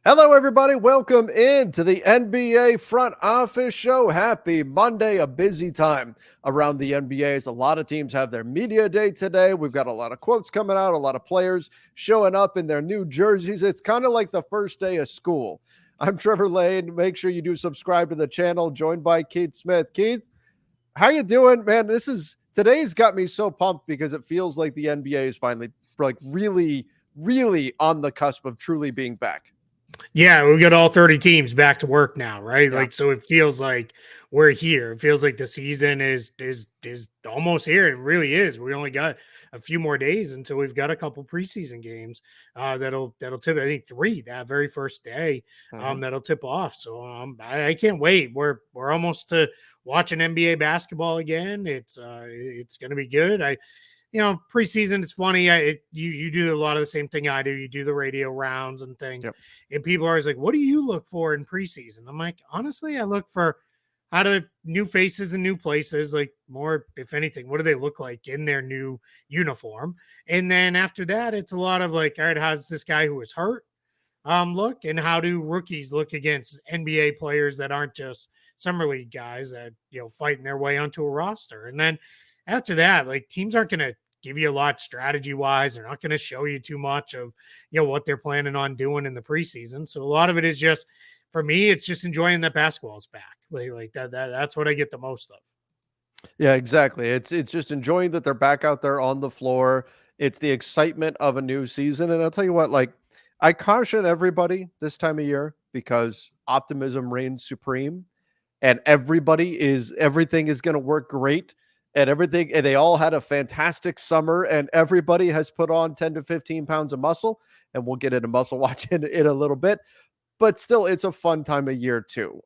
Hello, everybody. Welcome into the NBA Front Office Show. Happy Monday, a busy time around the NBA as a lot of teams have their media day today. We've got a lot of quotes coming out, a lot of players showing up in their new jerseys. It's kind of like the first day of school. I'm Trevor Lane. Make sure you do subscribe to the channel, joined by Keith Smith. Keith, how you doing, man? Today's got me so pumped because it feels like the NBA is finally like really on the cusp of truly being back. Yeah, we got all 30 teams back to work now, right? Yeah. Like so it feels like we're here. It feels like the season is almost here. It really is. We only got a few more days until we've got a couple preseason games that'll tip. I think three that very first day Mhm. that'll tip off. So I can't wait. We're almost to watching NBA basketball again. It's gonna be good. Preseason it's funny. You do a lot of the same thing I do. You do the radio rounds and things, Yep. and people are always like, "What do you look for in preseason?" I'm like, honestly, I look for how do new faces and new places, like more, if anything, what do they look like in their new uniform? And then after that, it's a lot of like, all right, how does this guy who was hurt look, and how do rookies look against NBA players that aren't just summer league guys that fighting their way onto a roster? And then after that, like teams aren't going to give you a lot strategy wise. They're not going to show you too much of what they're planning on doing in the preseason. So a lot of it is just for me, it's just enjoying that basketball's back. Like that's what I get the most of. Yeah, exactly. It's just enjoying that they're back out there on the floor. It's the excitement of a new season. And I'll tell you what, like I caution everybody this time of year because optimism reigns supreme and everything is going to work great and they all had a fantastic summer and everybody has put on 10 to 15 pounds of muscle, and we'll get into muscle watching in a little bit. But still, it's a fun time of year too.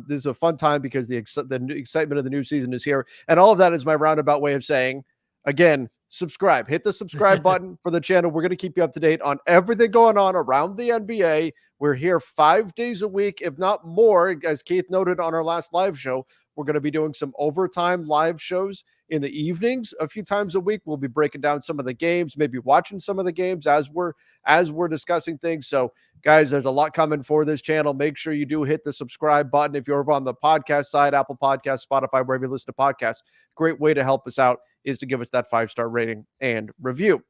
This is a fun time because the excitement of the new season is here, and all of that is my roundabout way of saying, again, subscribe. Hit the subscribe button for the channel. We're going to keep you up to date on everything going on around the NBA. We're here 5 days a week, if not more, as Keith noted on our last live show. We're going to be doing some overtime live shows in the evenings a few times a week. We'll be breaking down some of the games, maybe watching some of the games as we're discussing things. So guys, there's a lot coming for this channel. Make sure you do hit the subscribe button. If you're over on the podcast side, Apple Podcasts, Spotify, wherever you listen to podcasts, great way to help us out is to give us that 5-star rating and review.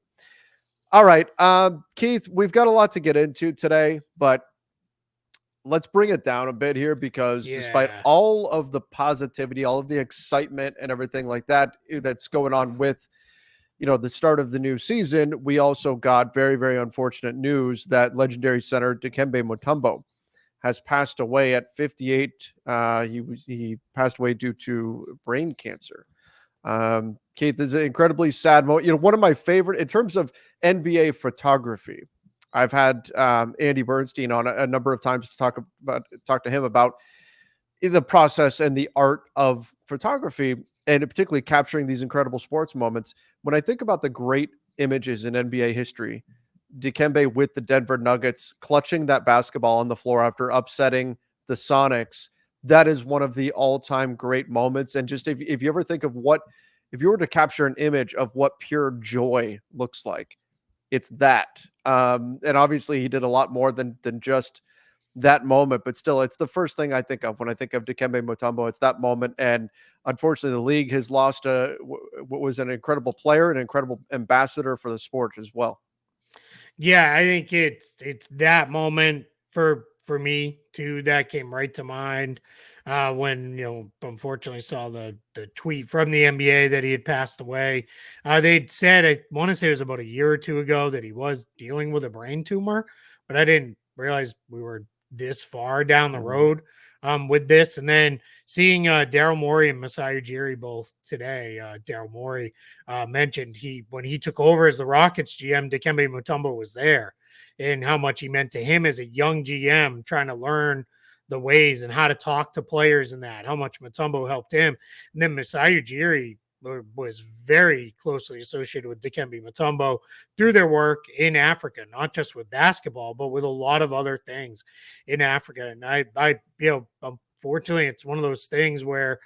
All right, Keith, we've got a lot to get into today, but let's bring it down a bit here because despite Yeah. all of the positivity, all of the excitement and everything like that that's going on with the start of the new season, we also got very, very unfortunate news that legendary center Dikembe Mutombo has passed away at 58. He passed away due to brain cancer. Keith, this is an incredibly sad moment. One of my favorite in terms of NBA photography. I've had Andy Bernstein on a number of times to talk to him about the process and the art of photography, and particularly capturing these incredible sports moments. When I think about the great images in NBA history, Dikembe with the Denver Nuggets clutching that basketball on the floor after upsetting the Sonics, that is one of the all-time great moments. And just if you ever think of if you were to capture an image of what pure joy looks like, it's that. And obviously he did a lot more than just that moment, but still, it's the first thing I think of when I think of Dikembe Mutombo. It's that moment, and unfortunately, the league has lost what was an incredible player, an incredible ambassador for the sport as well. Yeah, I think it's that moment for me too that came right to mind when unfortunately saw the tweet from the NBA that he had passed away. They'd said, I want to say it was about a year or two ago, that he was dealing with a brain tumor, but I didn't realize we were this far down the Mhm. road with this. And then seeing Daryl Morey and Masai Ujiri both today. Daryl Morey mentioned when he took over as the Rockets GM, Dikembe Mutombo was there, and how much he meant to him as a young GM trying to learn the ways and how to talk to players and that, how much Mutombo helped him. And then Masai Ujiri was very closely associated with Dikembe Mutombo through their work in Africa, not just with basketball, but with a lot of other things in Africa. And unfortunately, it's one of those things where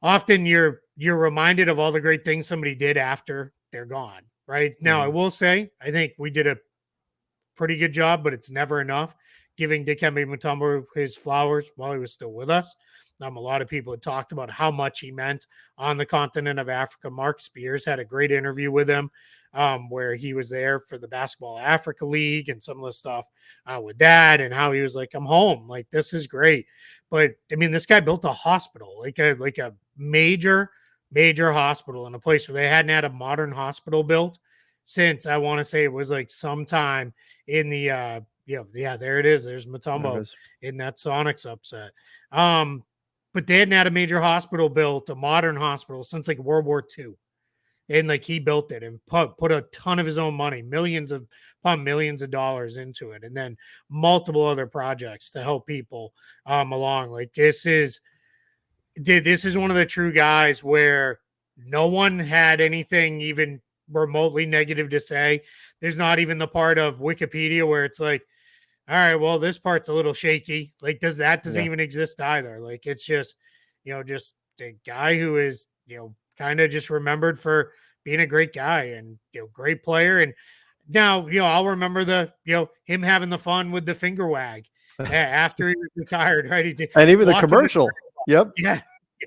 often you're reminded of all the great things somebody did after they're gone. Right now, I Mhm. will say, I think we did a pretty good job, but it's never enough giving Dikembe Mutombo his flowers while he was still with us. A lot of people had talked about how much he meant on the continent of Africa. Mark Spears had a great interview with him where he was there for the Basketball Africa League and some of the stuff with that, and how he was like, I'm home. Like, this is great. But I mean, this guy built a hospital, like a major hospital in a place where they hadn't had a modern hospital built since, I want to say it was like sometime in the there it is. There's Mutombo in that Sonics upset. But they hadn't had a major hospital built, a modern hospital, since like World War II. And like he built it and put a ton of his own money, millions of dollars into it, and then multiple other projects to help people along. Like this is one of the true guys where no one had anything even remotely negative to say. There's not even the part of Wikipedia where it's like, all right, well, this part's a little shaky. Like, doesn't even exist either. Like, it's just, just a guy who is, kind of just remembered for being a great guy and, great player. And now, I'll remember him having the fun with the finger wag after he was retired, right? He did, and even the commercial. Yep. Yeah.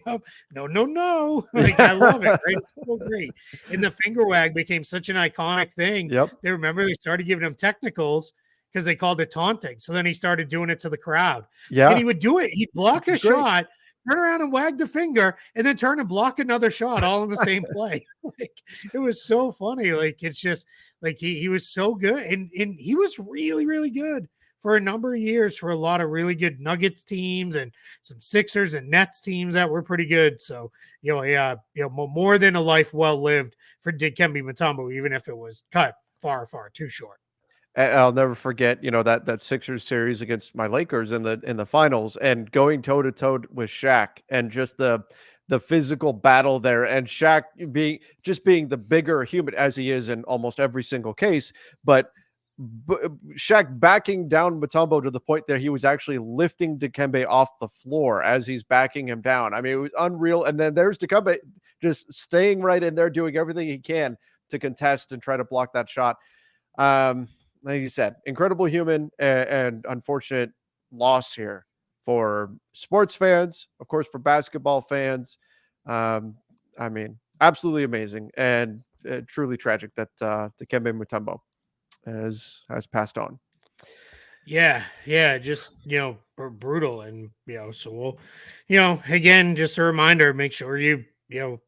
Yep. No. Like, I love it, right? It's so great. And the finger wag became such an iconic thing. Yep. They started giving him technicals because they called it taunting. So then he started doing it to the crowd. Yeah. And he would do it. He'd block a shot, turn around and wag the finger, and then turn and block another shot all in the same play. Like, it was so funny. Like, it's just like he was so good. And he was really, really good for a number of years for a lot of really good Nuggets teams and some Sixers and Nets teams that were pretty good. So, more than a life well lived for Dikembe Mutombo, even if it was cut far, far too short. And I'll never forget, that Sixers series against my Lakers in the finals, and going toe to toe with Shaq, and just the physical battle there, and Shaq being the bigger human as he is in almost every single case, but Shaq backing down Mutombo to the point that he was actually lifting Dikembe off the floor as he's backing him down. I mean, it was unreal. And then there's Dikembe just staying right in there, doing everything he can to contest and try to block that shot. Like you said, incredible human, and unfortunate loss here for sports fans, of course, for basketball fans. I mean, absolutely amazing, and truly tragic that Dikembe Mutombo has passed on. Yeah, just brutal. And so we'll again, just a reminder, make sure we're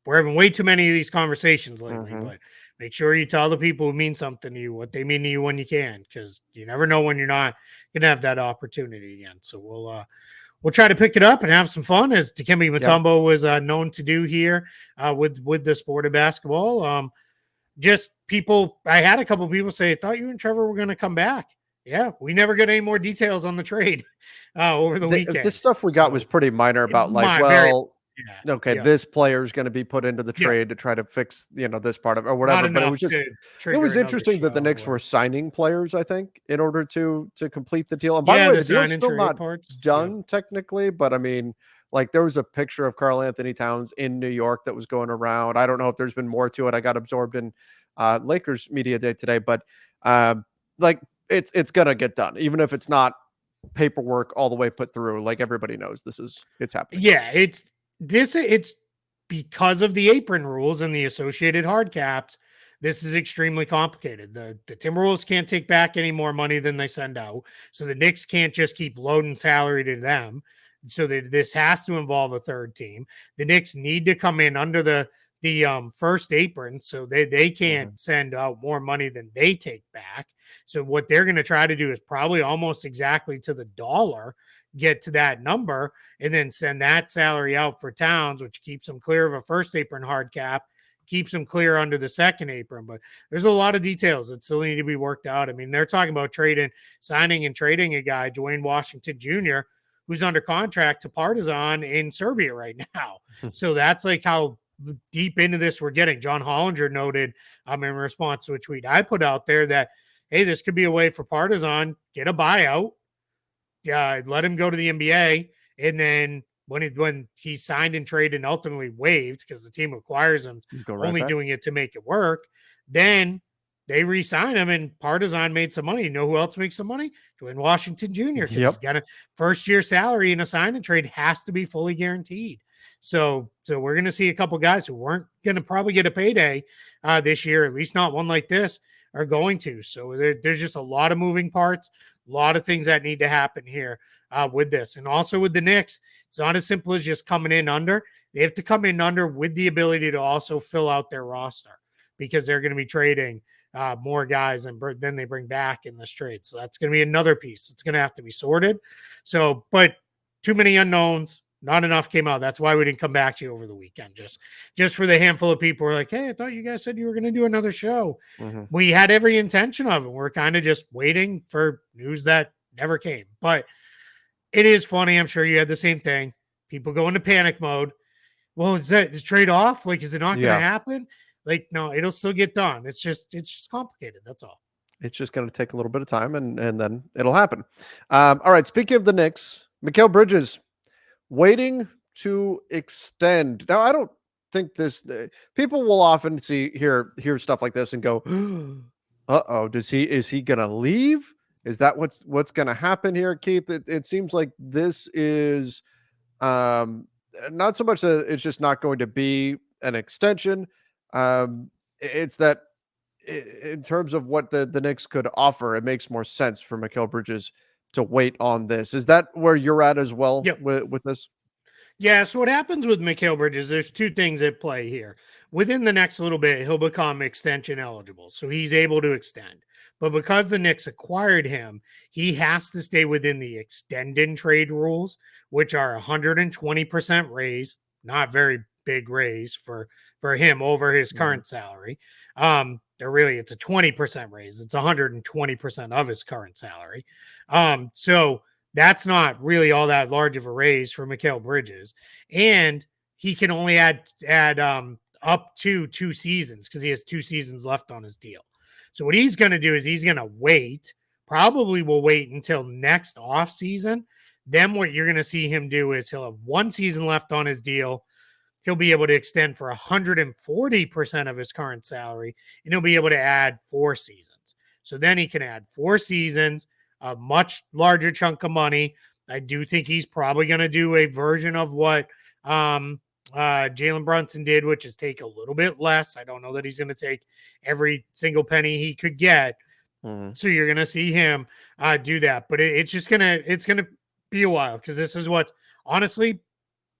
having way too many of these conversations lately, but make sure you tell the people who mean something to you what they mean to you when you can, because you never know when you're not gonna have that opportunity again. So we'll try to pick it up and have some fun, as Dikembe Mutombo was known to do here with the sport of basketball. Just people, I had a couple people say, I thought you and Trevor were going to come back. Yeah, we never got any more details on the trade over the weekend. This stuff we got was pretty minor about this player is going to be put into the trade to try to fix, this part of it or whatever. But it was interesting that the Knicks were signing players, I think, in order to complete the deal. And by the way, the deal's still not done technically, but I mean, like, there was a picture of Karl Anthony Towns in New York that was going around. I don't know if there's been more to it. I got absorbed in Lakers media day today, but it's gonna get done, even if it's not paperwork all the way put through. Like, everybody knows it's happening. Yeah, it's because of the apron rules and the associated hard caps. This is extremely complicated. The Timberwolves can't take back any more money than they send out, so the Knicks can't just keep loading salary to them. So that this has to involve a third team. The Knicks need to come in under the first apron, so they can't send out more money than they take back. So what they're going to try to do is probably almost exactly to the dollar get to that number, and then send that salary out for Towns, which keeps them clear of a first apron hard cap, keeps them clear under the second apron. But there's a lot of details that still need to be worked out. I mean, they're talking about signing and trading a guy, Dwayne Washington Jr., who's under contract to Partizan in Serbia right now. So that's like how deep into this we're getting. John Hollinger noted in response to a tweet I put out there that, hey, this could be a way for Partizan, get a buyout, let him go to the NBA, and then when he's signed and traded and ultimately waived because the team requires him, only doing it to make it work, then they re-sign him, and Partizan made some money. You know who else makes some money? Dwayne Washington Jr., because he's Yep. got a first-year salary, and a sign and trade has to be fully guaranteed. So we're going to see a couple guys who weren't going to probably get a payday this year, at least not one like this, are going to. So there's just a lot of moving parts, a lot of things that need to happen here with this. And also with the Knicks, it's not as simple as just coming in under. They have to come in under with the ability to also fill out their roster, because they're going to be trading more guys and then they bring back in this trade. So that's going to be another piece. It's going to have to be sorted. So, but too many unknowns. Not enough came out. That's why we didn't come back to you over the weekend. Just for the handful of people who are like, hey, I thought you guys said you were going to do another show. Mm-hmm. We had every intention of it. We're kind of just waiting for news that never came. But it is funny. I'm sure you had the same thing. People go into panic mode. Well, is trade off? Like, is it not going to happen? Like, no, it'll still get done. It's just complicated. That's all. It's just going to take a little bit of time, and then it'll happen. All right. Speaking of the Knicks, Mikal Bridges waiting to extend. Now, I don't think this. People will often hear stuff like this and go, "Uh-oh, is he going to leave? Is that what's going to happen here, Keith?" It seems like this is not so much that it's just not going to be an extension. It's that in terms of what the Knicks could offer, it makes more sense for Mikal Bridges to wait on this. Is that where you're at as well? Yep. With this? Yeah, so what happens with Mikal Bridges, there's two things at play here. Within the next little bit, he'll become extension eligible, so he's able to extend. But because the Knicks acquired him, he has to stay within the extend and trade rules, which are 120% raise, not very big raise for him over his current salary. It's a 20% raise. It's 120% of his current salary. So that's not really all that large of a raise for Mikal Bridges. And he can only add up to 2 seasons, because he has 2 seasons left on his deal. So what he's going to do is he's going to wait, probably will wait until next off season. Then what you're going to see him do is he'll have 1 season left on his deal. He'll be able to extend for 140% of his current salary, and he'll be able to add 4 seasons. So then he can add 4 seasons, a much larger chunk of money. I do think he's probably going to do a version of what Jalen Brunson did, which is take a little bit less. I don't know that he's going to take every single penny he could get. Mm-hmm. So you're going to see him do that. But it's going to be a while, because this is what's honestly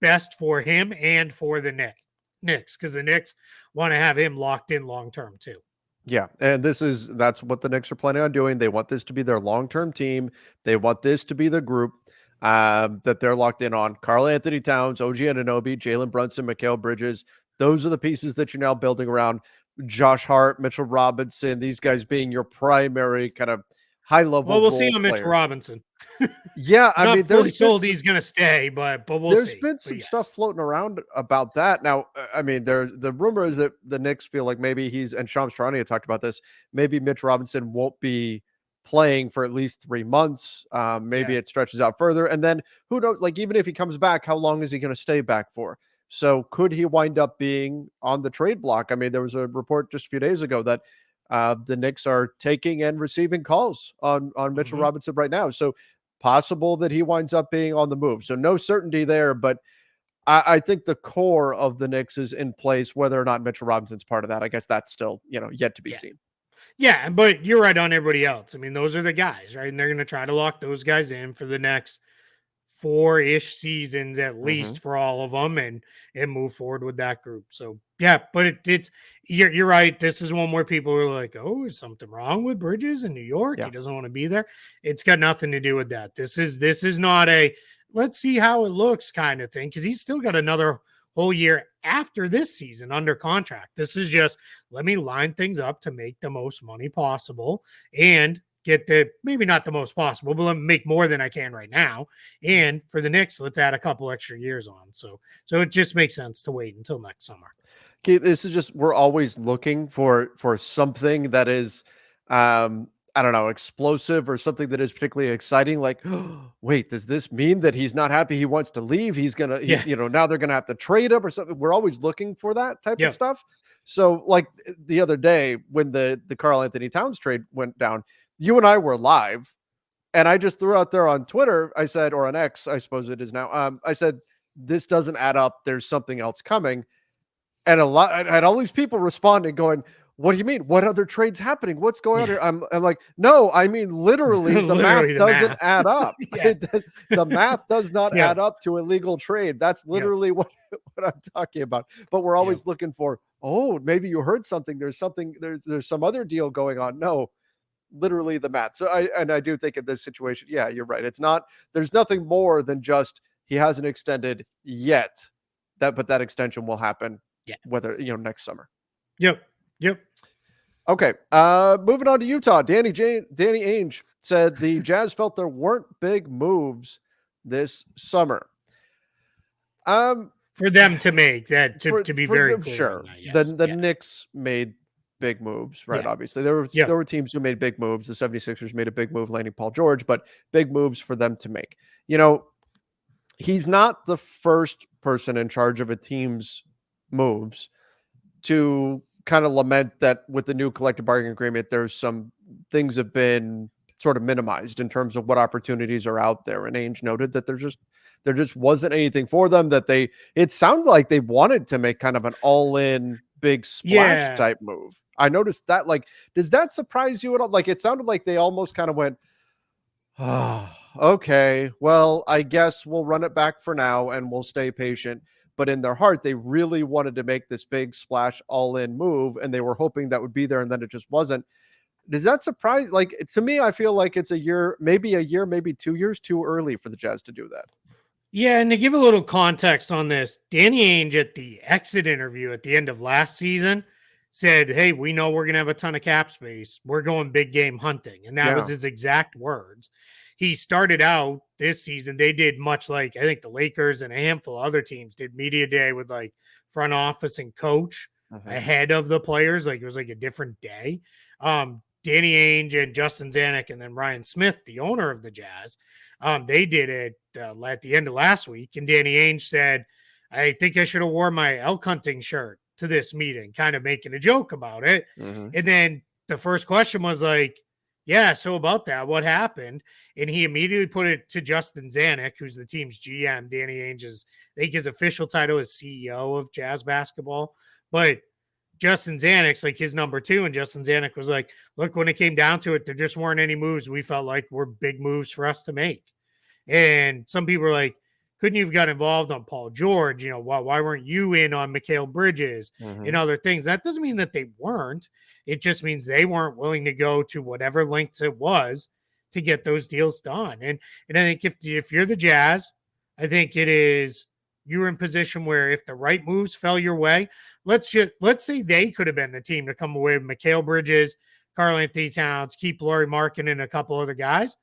best for him and for the Knicks, because the Knicks want to have him locked in long-term too. Yeah, and that's what the Knicks are planning on doing. They want this to be their long-term team. They want this to be the group that they're locked in on. Karl-Anthony Towns, OG Anunoby, Jalen Brunson, Mikal Bridges. Those are the pieces that you're now building around. Josh Hart, Mitchell Robinson, these guys being your primary kind of high-level. Well, we'll see on Mitchell Robinson. Yeah, I mean, fully sold he's going to stay, but we'll see. There's been some stuff floating around about that. Now, I mean, the rumor is that the Knicks feel like maybe and Shams Charania talked about this, maybe Mitch Robinson won't be playing for at least 3 months. Maybe it stretches out further. And then who knows, like, even if he comes back, how long is he going to stay back for? So could he wind up being on the trade block? I mean, there was a report just a few days ago that the Knicks are taking and receiving calls on Mitchell Robinson right now. So possible that he winds up being on the move. So no certainty there, but I think the core of the Knicks is in place. Whether or not Mitchell Robinson's part of that, I guess that's still, yet to be seen. Yeah, but you're right on everybody else. I mean, those are the guys, right? And they're going to try to lock those guys in for the next 4-ish seasons at least for all of them, and move forward with that group. So yeah, but you're right. This is one where people are like, oh, is something wrong with Bridges in New York? He doesn't want to be there. It's got nothing to do with that. This is not a let's see how it looks kind of thing, because he's still got another whole year after this season under contract. This is just, let me line things up to make the most money possible and get maybe not the most possible, but let me make more than I can right now. And for the Knicks, let's add a couple extra years on. So it just makes sense to wait until next summer. Okay, this is just, we're always looking for something that is I don't know, explosive or something that is particularly exciting. Like, wait, does this mean that he's not happy? He wants to leave. Yeah. Now they're going to have to trade him or something. We're always looking for that type of Yep. stuff. So like the other day when the Karl Anthony Towns trade went down, you and I were live and I just threw out there on Twitter, I said, or on X, I suppose it is now. I said, this doesn't add up. There's something else coming. And I had all these people responding going, what do you mean? What other trades happening? What's going on Yeah. here? I'm like, no, I mean, literally the math Literally the doesn't math. add up. Yeah. The math does not Yeah. add up to a legal trade. That's Yep. literally what I'm talking about. But we're always looking for, oh, maybe you heard something. There's some other deal going on. No, literally the math. So I do think in this situation, yeah, you're right. There's nothing more than just he hasn't extended yet. But that extension will happen whether next summer. Yep. Okay. Moving on to Utah. Danny Ainge said the Jazz felt there weren't big moves this summer. For them to make that to be very clear. Sure. That, The Knicks made big moves, right? Yeah. Obviously. There were teams who made big moves. The 76ers made a big move landing Paul George, but big moves for them to make. He's not the first person in charge of a team's moves to kind of lament that with the new collective bargaining agreement, there's some things have been sort of minimized in terms of what opportunities are out there. And Ainge noted that there just wasn't anything for them, that it sounded like they wanted to make kind of an all-in big splash type move. I noticed that. Like, does that surprise you at all? Like, it sounded like they almost kind of went, oh, okay, well, I guess we'll run it back for now and we'll stay patient. But in their heart, they really wanted to make this big splash all-in move, and they were hoping that would be there, and then it just wasn't. Does that surprise? Like, to me, I feel like it's a year, maybe 2 years too early for the Jazz to do that. Yeah, and to give a little context on this, Danny Ainge at the exit interview at the end of last season said, hey, we know we're going to have a ton of cap space. We're going big game hunting. And that was his exact words. He started out this season. They did much like I think the Lakers and a handful of other teams did media day with like front office and coach ahead of the players. Like it was like a different day. Danny Ainge and Justin Zanuck and then Ryan Smith, the owner of the Jazz, they did it at the end of last week. And Danny Ainge said, I think I should have worn my elk hunting shirt to this meeting, kind of making a joke about it. And then the first question was like, yeah, so about that, what happened? And he immediately put it to Justin Zanuck, who's the team's GM. Danny Ainge's, I think his official title is CEO of Jazz basketball. But Justin Zanuck's like his number two. And Justin Zanuck was like, look, when it came down to it, there just weren't any moves we felt like were big moves for us to make. And some people were like, couldn't you have got involved on Paul George? Why weren't you in on Mikal Bridges and other things? That doesn't mean that they weren't. It just means they weren't willing to go to whatever lengths it was to get those deals done. And I think if you're the Jazz, I think it is you're in position where if the right moves fell your way, let's say they could have been the team to come away with Mikal Bridges, Karl Anthony Towns, keep Lauri Markkanen and a couple other guys.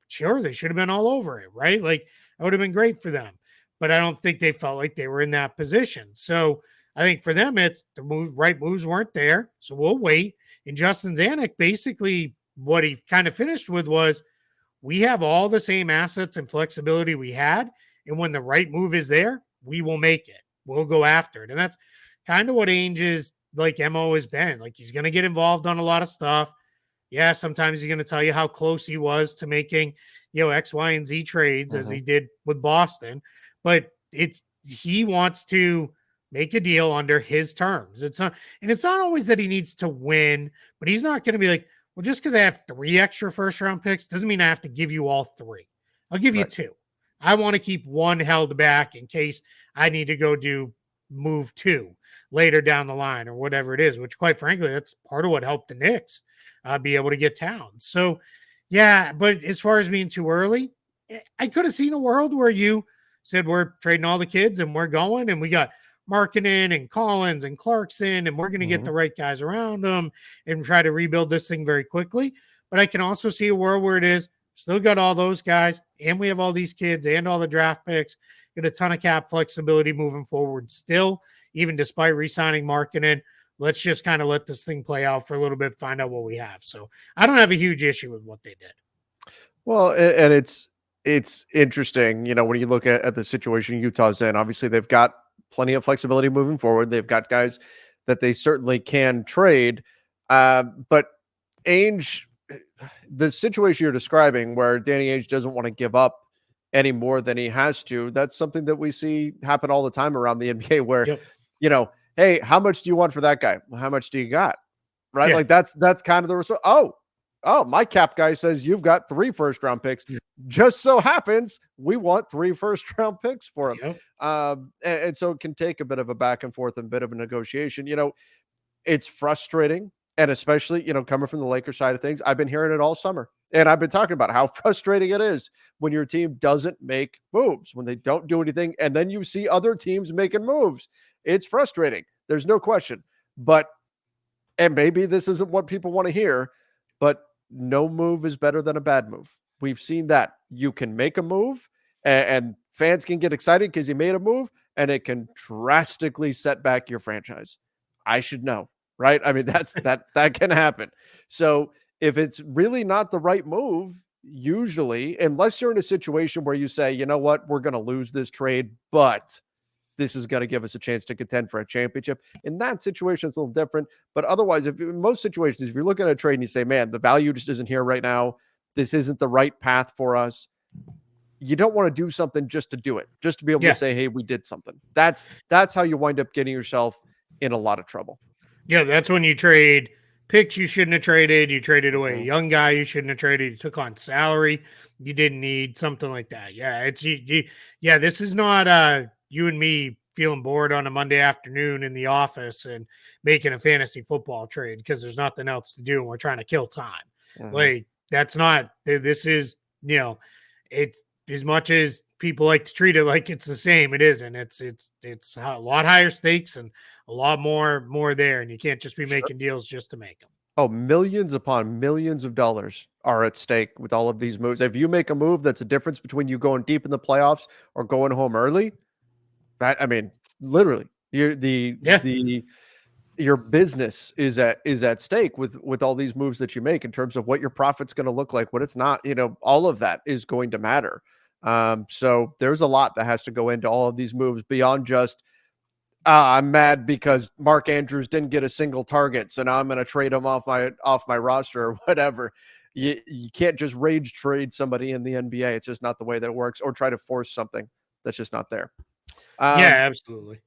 Sure, they should have been all over it, right? Like that would have been great for them. But I don't think they felt like they were in that position. So I think for them, it's the right moves weren't there. So we'll wait. And Justin Zanuck, basically what he kind of finished with was, we have all the same assets and flexibility we had. And when the right move is there, we will make it. We'll go after it. And that's kind of what Ainge's like MO has been. Like he's going to get involved on a lot of stuff. Yeah, sometimes he's going to tell you how close he was to making, X, Y, and Z trades as he did with Boston. But he wants to make a deal under his terms. It's not always that he needs to win, but he's not going to be like, well, just because I have 3 extra first round picks doesn't mean I have to give you all 3. I'll give you 2. I want to keep 1 held back in case I need to go do move 2 later down the line or whatever it is, which quite frankly, that's part of what helped the Knicks be able to get Towns. So yeah, but as far as being too early, I could have seen a world where you said we're trading all the kids and we're going and we got Markkanen and Collins and Clarkson and we're going to get the right guys around them and try to rebuild this thing very quickly. But I can also see a world where it is still got all those guys and we have all these kids and all the draft picks, get a ton of cap flexibility moving forward still, even despite re-signing Markkanen. Let's just kind of let this thing play out for a little bit, find out what we have. So I don't have a huge issue with what they did. Well, and it's interesting, when you look at the situation Utah's in. Obviously, they've got plenty of flexibility moving forward. They've got guys that they certainly can trade, but Ainge, the situation you're describing, where Danny Ainge doesn't want to give up any more than he has to, that's something that we see happen all the time around the NBA. Where, Yep. hey, how much do you want for that guy? Well, how much do you got? Right? Yeah. Like that's kind of the result. Oh, my cap guy says you've got 3 first-round picks. Just so happens we want 3 first-round picks for him. Yep. And so it can take a bit of a back and forth and a bit of a negotiation. It's frustrating. And especially, coming from the Lakers side of things, I've been hearing it all summer. And I've been talking about how frustrating it is when your team doesn't make moves, when they don't do anything, and then you see other teams making moves. It's frustrating. There's no question. And maybe this isn't what people want to hear, but no move is better than a bad move. We've seen that. You can make a move and fans can get excited because you made a move, and it can drastically set back your franchise. I should know, right? I mean, that can happen. So if it's really not the right move, usually, unless you're in a situation where you say, you know what, we're going to lose this trade, but this is going to give us a chance to contend for a championship. In that situation, it's a little different. But otherwise, in most situations, if you're looking at a trade and you say, man, the value just isn't here right now, this isn't the right path for us, you don't want to do something just to do it, just to be able to say, hey, we did something. That's how you wind up getting yourself in a lot of trouble. Yeah, that's when you trade picks you shouldn't have traded. You traded away a young guy you shouldn't have traded. You took on salary you didn't need, something like that. Yeah, it's yeah, this is not you and me feeling bored on a Monday afternoon in the office and making a fantasy football trade because there's nothing else to do and we're trying to kill time. Like that's not, this is, it's, as much as people like to treat it like it's the same, it isn't. It's a lot higher stakes and a lot more there, and you can't just be making deals just to make them. Oh, millions upon millions of dollars are at stake with all of these moves. If you make a move that's a difference between you going deep in the playoffs or going home early, I mean, literally, your business is at stake with all these moves that you make in terms of what your profit's going to look like, what it's not. All of that is going to matter. So there's a lot that has to go into all of these moves beyond just, I'm mad because Mark Andrews didn't get a single target, so now I'm going to trade him off my roster or whatever. You can't just rage trade somebody in the NBA. It's just not the way that it works, or try to force something that's just not there. Yeah, absolutely.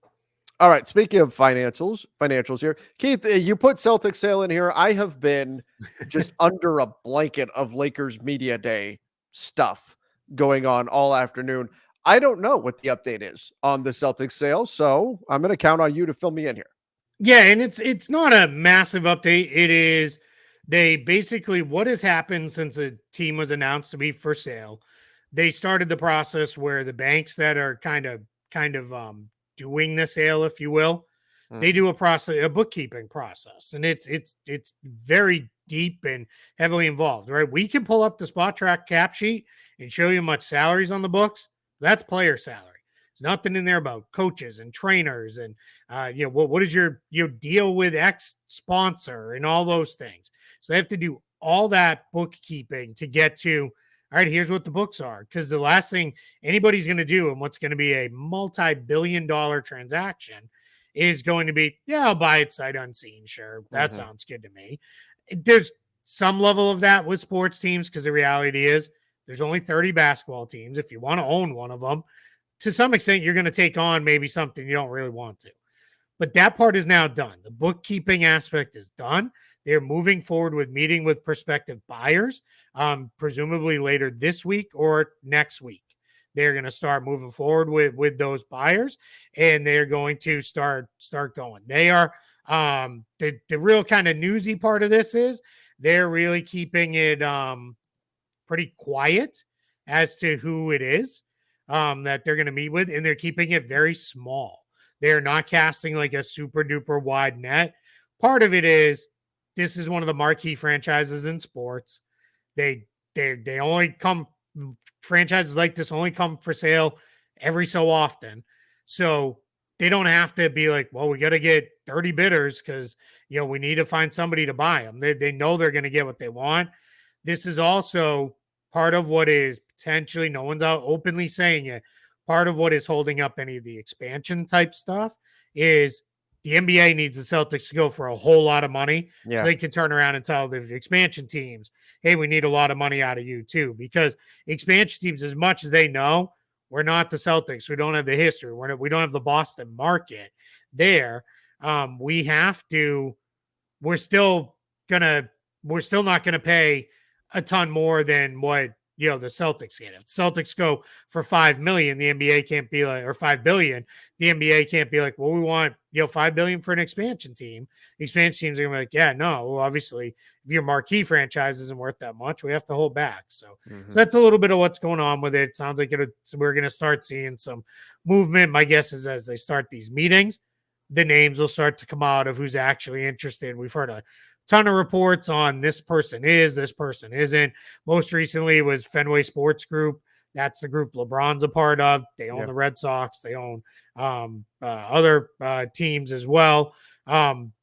All right. Speaking of financials here, Keith, you put Celtic sale in here. I have been just under a blanket of Lakers media day stuff going on all afternoon. I don't know what the update is on the Celtics sale, so I'm going to count on you to fill me in here. Yeah, and it's not a massive update. It is, they basically, what has happened since the team was announced to be for sale, they started the process where the banks that are kind of doing the sale, if you will, they do a bookkeeping process, and it's very deep and heavily involved, right? We can pull up the Spot Track cap sheet and show you how much salaries on the books. That's player salary. There's nothing in there about coaches and trainers and what is your deal with X sponsor and all those things. So they have to do all that bookkeeping to get to, all right, here's what the books are. Because the last thing anybody's going to do, and what's going to be a multi-billion-dollar transaction, is going to be, yeah, I'll buy it sight unseen. Sure, that sounds good to me. There's some level of that with sports teams, because the reality is there's only 30 basketball teams. If you want to own one of them, to some extent, you're going to take on maybe something you don't really want to. But that part is now done. The bookkeeping aspect is done. They're moving forward with meeting with prospective buyers, presumably later this week or next week. They're going to start moving forward with those buyers, and they're going to start going. They are the real kind of newsy part of this is they're really keeping it pretty quiet as to who it is that they're going to meet with, and they're keeping it very small. They're not casting like a super duper wide net. Part of it is this is one of the marquee franchises in sports. They only come, franchises like this only come for sale every so often. So they don't have to be like, well, we got to get 30 bidders because, we need to find somebody to buy them. They know they're going to get what they want. This is also part of what is potentially, no one's out openly saying it, part of what is holding up any of the expansion type stuff is the NBA needs the Celtics to go for a whole lot of money so they can turn around and tell the expansion teams, hey, we need a lot of money out of you too. Because expansion teams, as much as they know, we're not the Celtics. We don't have the history. We don't have the Boston market there. We have to, we're still not going to pay a ton more than what, the Celtics get. If the Celtics go for $5 million, the NBA can't be like, or $5 billion, the NBA can't be like, well, we want, $5 billion for an expansion team. The expansion teams are going to be like, yeah, no, well, obviously, if your marquee franchise isn't worth that much, we have to hold back. So that's a little bit of what's going on with it. It sounds like we're going to start seeing some movement. My guess is as they start these meetings, the names will start to come out of who's actually interested. We've heard a ton of reports on this person isn't. Most recently it was Fenway Sports Group. That's the group LeBron's a part of. They own the Red Sox. They own other teams as well.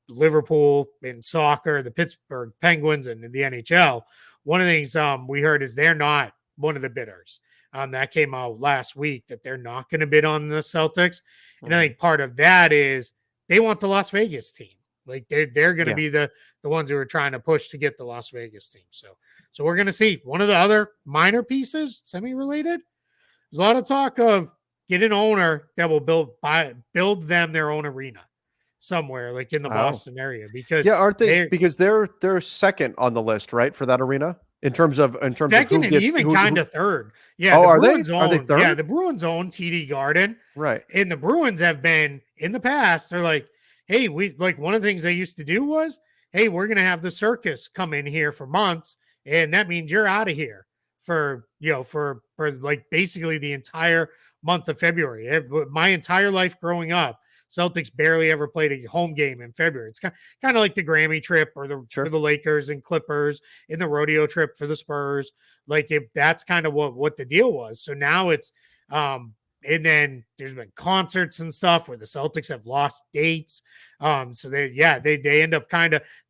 Liverpool in soccer, the Pittsburgh Penguins, and the NHL. One of the things we heard is they're not one of the bidders. That came out last week that they're not going to bid on the Celtics. And I think part of that is they want the Las Vegas team. Like they're going to be the ones who are trying to push to get the Las Vegas team. So we're going to see. One of the other minor pieces, semi-related, there's a lot of talk of get an owner that will build them their own arena somewhere, like in the Boston area. Because aren't they? Because they're second on the list, right, for that arena in terms of second of and even kind of third. Yeah, are they third? Yeah, the Bruins own TD Garden, right? And the Bruins have been in the past. They're like, hey, we like one of the things they used to do was, hey, we're going to have the circus come in here for months. And that means you're out of here for like basically the entire month of February. My entire life growing up, Celtics barely ever played a home game in February. It's kind of like the Grammy trip or for the Lakers and Clippers, and the rodeo trip for the Spurs. Like that's kind of what the deal was. So now it's and then there's been concerts and stuff where the Celtics have lost dates. So they end up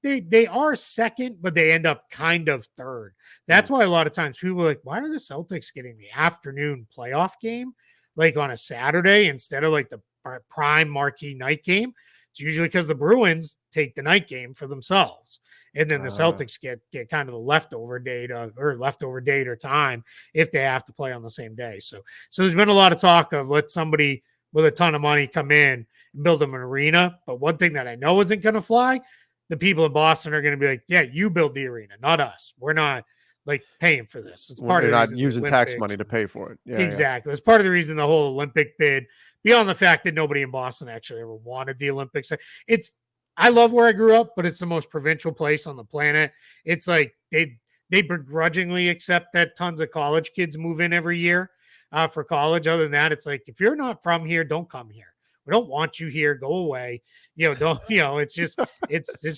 they are second, but they end up kind of third. That's why a lot of times people are like, why are the Celtics getting the afternoon playoff game like on a Saturday instead of like the prime marquee night game? It's usually because the Bruins take the night game for themselves. And then the Celtics get kind of the leftover date or time if they have to play on the same day. So there's been a lot of talk of let somebody with a ton of money come in and build them an arena. But one thing that I know isn't going to fly, the people in Boston are going to be like, yeah, you build the arena, not us. We're not like paying for this. It's part of not using tax money to pay for it. Yeah, exactly. It's part of the reason the whole Olympic bid, beyond the fact that nobody in Boston actually ever wanted the Olympics. I love where I grew up, but it's the most provincial place on the planet. It's like they begrudgingly accept that tons of college kids move in every year for college. Other than that, it's like, if you're not from here, don't come here. We don't want you here. Go away. It's just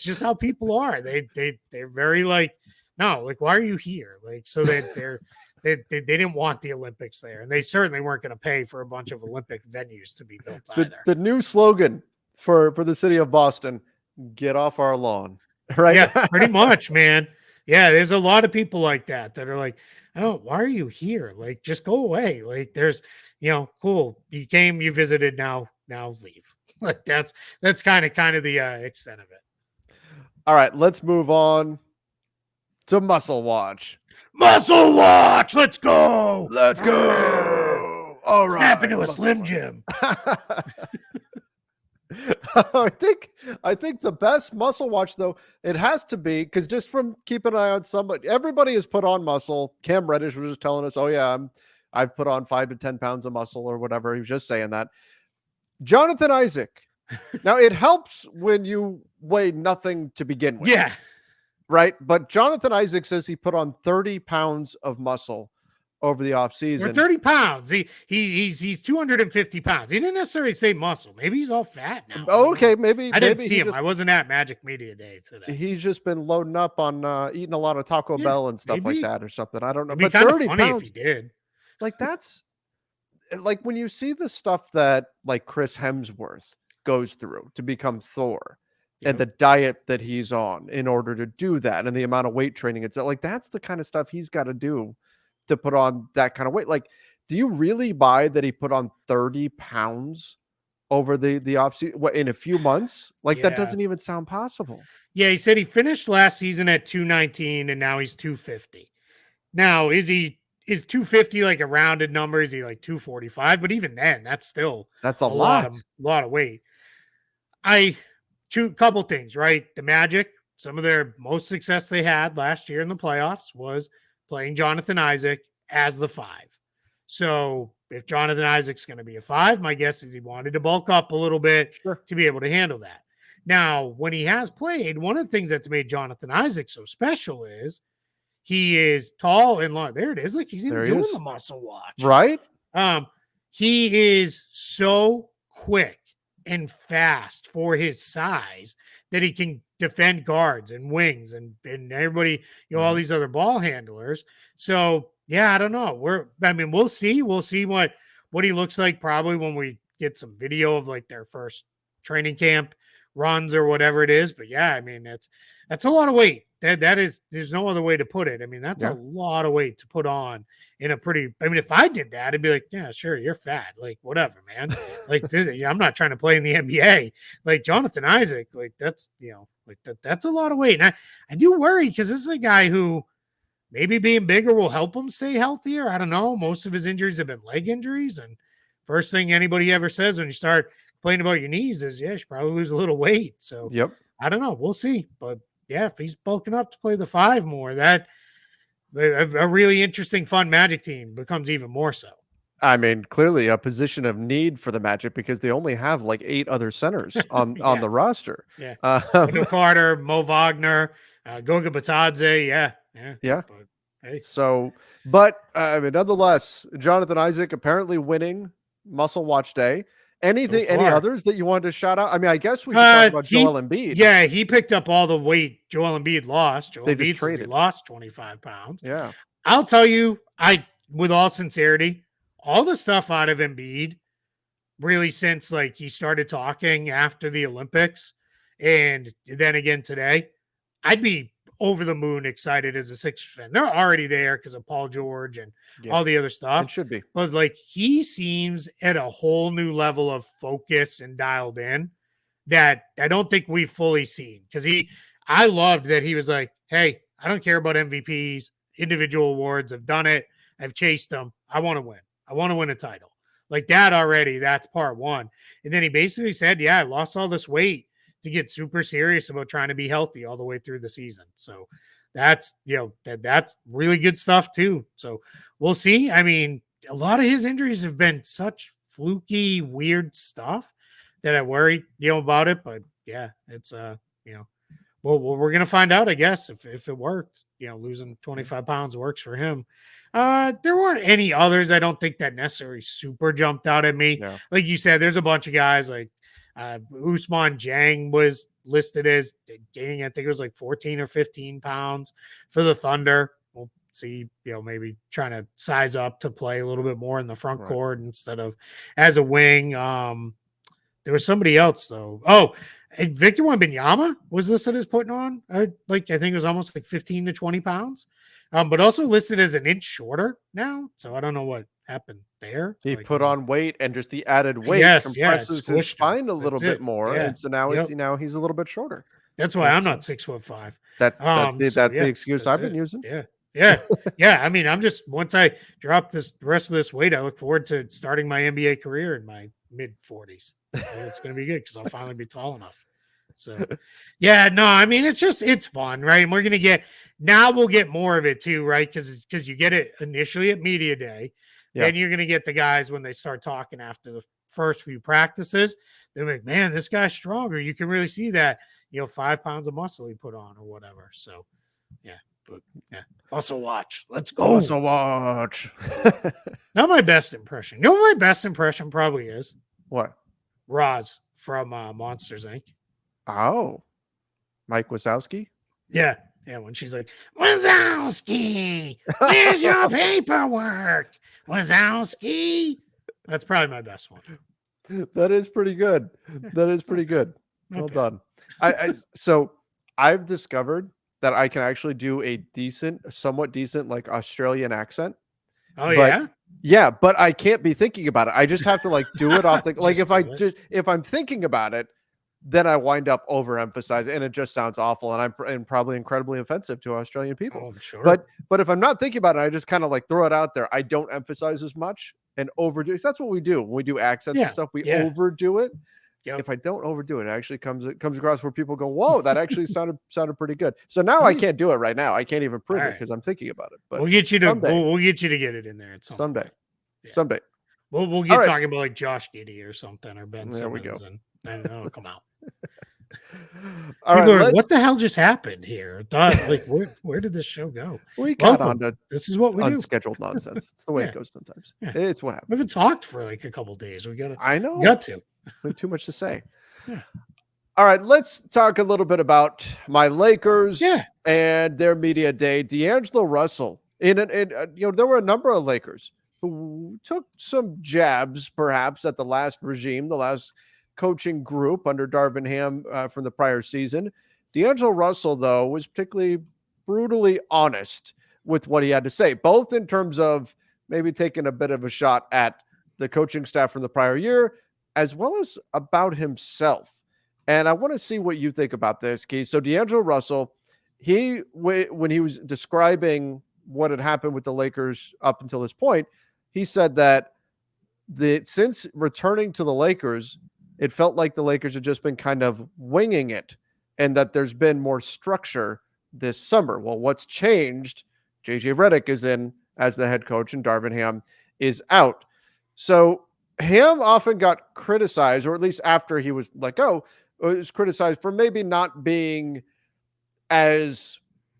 just how people are. They're very like, no, like, why are you here? Like, so they didn't want the Olympics there, and they certainly weren't going to pay for a bunch of Olympic venues to be built either. The new slogan for the city of Boston: get off our lawn. Right? Yeah, pretty much, man. Yeah, there's a lot of people like that are like, oh, why are you here? Like, just go away. Like, there's, cool. You came, you visited. Now leave. Like, that's kind of the extent of it. All right, let's move on to Muscle Watch. Muscle Watch. Let's go. Let's go. All right. Snap into a Slim Jim. I think the best muscle watch, though, it has to be, because just from keeping an eye on somebody, everybody has put on muscle. Cam Reddish was just telling us, oh yeah, I've put on 5 to 10 pounds of muscle or whatever. He was just saying that. Jonathan Isaac. Now it helps when you weigh nothing to begin with. Yeah. Right. But Jonathan Isaac says he put on 30 pounds of muscle over the offseason. Or 30 pounds. He's 250 pounds. He didn't necessarily say muscle. Maybe he's all fat now. Oh, okay. Maybe I didn't see him. I wasn't at Magic Media Day today. He's just been loading up on eating a lot of Taco Bell and stuff like that or something. I don't know. It'd be kind of funny if he did. Like, that's like when you see the stuff that like Chris Hemsworth goes through to become Thor and Yep. the diet that he's on in order to do that and the amount of weight training, it's like that's the kind of stuff he's got to do to put on that kind of weight. Like, do you really buy that he put on 30 pounds over the off season in a few months? Like that Yeah. doesn't even sound possible. Yeah. He said he finished last season at 219 and now he's 250. Now, is 250 like a rounded number? Is he like 245? But even then, that's still That's a a lot of lot. weight. Couple things, right? The Magic, some of their most success they had last year in the playoffs was playing Jonathan Isaac as the 5. So if Jonathan Isaac's going to be a 5, my guess is he wanted to bulk up a little bit Sure. to be able to handle that. Now, when he has played, one of the things that's made Jonathan Isaac so special is he is tall and long. There it is. Like he's even doing the muscle watch. Right? He is so quick and fast for his size that he can defend guards and wings and everybody, all these other ball handlers. So yeah, I don't know. We'll see. We'll see what he looks like probably when we get some video of like their first training camp runs or whatever it is. But yeah, I mean, that's a lot of weight. That is, there's no other way to put it. I mean, that's a lot of weight to put on in a pretty, I mean, if I did that, I'd be like, yeah, sure, you're fat. Like, whatever, man. Like, I'm not trying to play in the NBA. Like, Jonathan Isaac, like, that's, that's a lot of weight. And I do worry because this is a guy who maybe being bigger will help him stay healthier. I don't know. Most of his injuries have been leg injuries. And first thing anybody ever says when you start complaining about your knees is, yeah, you should probably lose a little weight. So, I don't know. We'll see. But yeah, if he's bulking up to play the 5 more, that a really interesting, fun Magic team becomes even more so. I mean, clearly a position of need for the Magic because they only have like 8 other centers on the roster. Yeah, Michael Carter, Mo Wagner, Goga Batadze. Yeah. But, hey. So, but I mean, nonetheless, Jonathan Isaac apparently winning Muscle Watch Day. Any others that you wanted to shout out? I mean, I guess we should talk about Joel Embiid. Yeah, he picked up all the weight Joel Embiid lost. Joel Embiid says he lost 25 pounds. Yeah. I'll tell you, with all sincerity, all the stuff out of Embiid, really since like he started talking after the Olympics and then again today, I'd be over the moon excited as a Sixers fan. They're already there because of Paul George and all the other stuff. It should be. But like he seems at a whole new level of focus and dialed in that I don't think we've fully seen. Because I loved that he was like, hey, I don't care about MVPs, individual awards. I've done it. I've chased them. I want to win. I want to win a title. Like that already, that's part one. And then he basically said, yeah, I lost all this weight to get super serious about trying to be healthy all the way through the season. So that's, that's really good stuff too. So we'll see. I mean, a lot of his injuries have been such fluky, weird stuff that I worry, about it. But yeah, it's, well, we're going to find out, I guess, if it worked. Losing 25 pounds works for him. There weren't any others I don't think that necessarily super jumped out at me. Yeah. Like you said, there's a bunch of guys like Ousmane Dieng was listed as gaining, I think it was like 14 or 15 pounds for the Thunder. We'll see, maybe trying to size up to play a little bit more in the front court instead of as a wing. There was somebody else though. Oh, Victor Wembanyama was listed as putting on I think it was almost like 15 to 20 pounds, but also listed as an inch shorter now. So I don't know what happened there. He put on weight, and just the added weight compresses his spine a little bit more, and so now now he's a little bit shorter. That's why I'm not 6'5". That's the excuse I've been using. Yeah. I mean, I'm just once I drop the rest of this weight, I look forward to starting my NBA career in my mid 40s. It's going to be good because I'll finally be tall enough. So, yeah, no, I mean, it's fun, right? And we'll get more of it too, right? Because you get it initially at media day. Yeah. Then you're going to get the guys when they start talking after the first few practices. They're like, man, this guy's stronger. You can really see that, 5 pounds of muscle he put on or whatever. So, yeah. But, yeah. Muscle watch. Let's go. Muscle watch. Not my best impression. You know what my best impression probably is? What? Roz from Monsters, Inc. Oh. Mike Wazowski? Yeah. Yeah, when she's like, Wazowski, where's your paperwork? Wazowski. That's probably my best one. That is pretty good. That is pretty good. Well done. So I've discovered that I can actually do a somewhat decent, like Australian accent. Oh, But yeah? yeah, but I can't be thinking about it. I just have to like do it off the like Just do it. if I'm thinking about it, then I wind up overemphasizing, and it just sounds awful, and and probably incredibly offensive to Australian people. Oh, I'm sure. But if I'm not thinking about it, I just kind of like throw it out there. I don't emphasize as much and overdo. That's what we do when we do accents and stuff. We overdo it. Yep. If I don't overdo it, it actually comes across where people go, "Whoa, that actually sounded pretty good." So now I can't do it right now. I can't even prove it because I'm thinking about it. But we'll get you to we'll get you to get it in there at some someday. point. Yeah. Someday. We'll get talking about like Josh Giddey or something or Ben Simmons. There we go. And it'll come out. All right, like, what the hell just happened here? Like, where did this show go? We got on to this is what we unscheduled nonsense. It's the way it goes sometimes. Yeah. It's what happens. We haven't talked for like a couple days. I know. We got to. We have too much to say. Yeah. All right, let's talk a little bit about my Lakers and their media day. D'Angelo Russell, there were a number of Lakers who took some jabs, perhaps, at the last regime, the last coaching group under Darvin Ham from the prior season. D'Angelo Russell, though, was particularly brutally honest with what he had to say, both in terms of maybe taking a bit of a shot at the coaching staff from the prior year, as well as about himself. And I want to see what you think about this, Keith. So D'Angelo Russell, when he was describing what had happened with the Lakers up until this point, he said that since returning to the Lakers, it felt like the Lakers had just been kind of winging it and that there's been more structure this summer. Well, what's changed? JJ Redick is in as the head coach and Darvin Ham is out. So Ham often got criticized, or at least after he was let go, was criticized for maybe not being, as